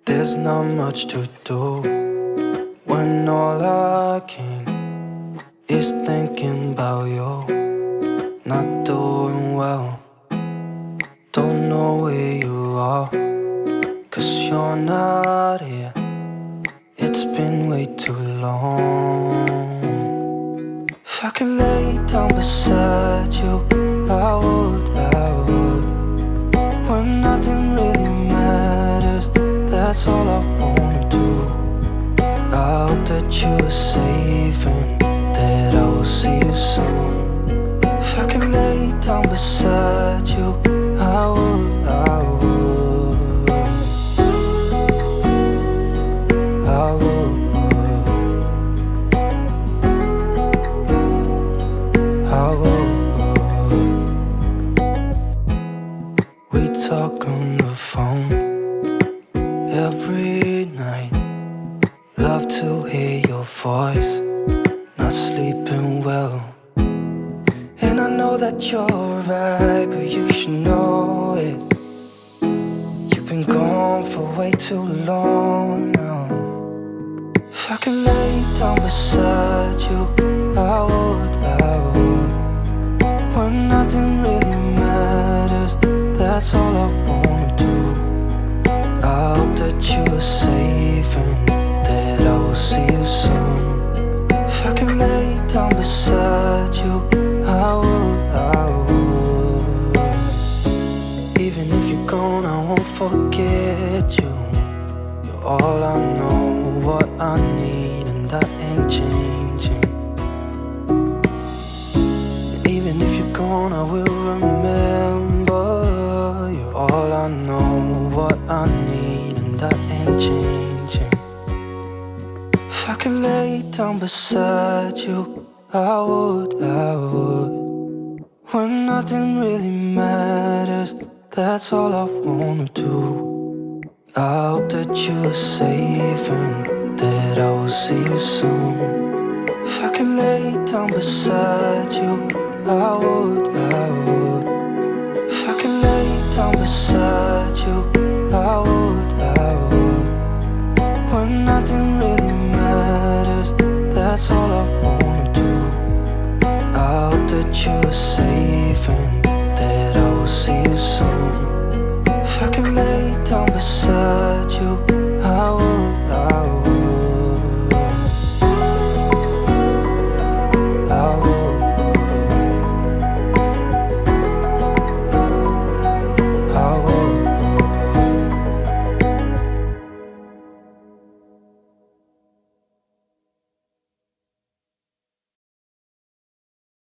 There's not much to do when all I can is thinking about you. Not doing well, don't know where you are, 'cause you're not here. It's been way too long. If I could lay down beside you, I would. When nothing really matters, that's all I wanna do. I hope that you are safe and that I will see you soon. If I could lay down beside you, I would. I would. We talk on the phone every night. Love to hear your voice. Not sleeping well, and I know that you're right, but you should know it. You've been gone for way too long now. If I could lay down beside you, I would. When nothing really matters, that's all I wanna do. I hope that you are safe and that I will see you soon. If I could lay down beside you, I would. Even if you're gone, I won't forget you. You're all I know, what I need, and that ain't changing. And even if you're gone, I will remember. You're all I know, what I need, and that ain't changing. If I could lay down beside you, I would. When nothing really matters, that's all I wanna do. I hope that you are safe and that I will see you soon. If I could lay down beside you, I would. If I could lay down beside you, I would. When nothing really matters, that's all I wanna do. I hope that you are safe and that I will see you soon. If I could lay down beside you,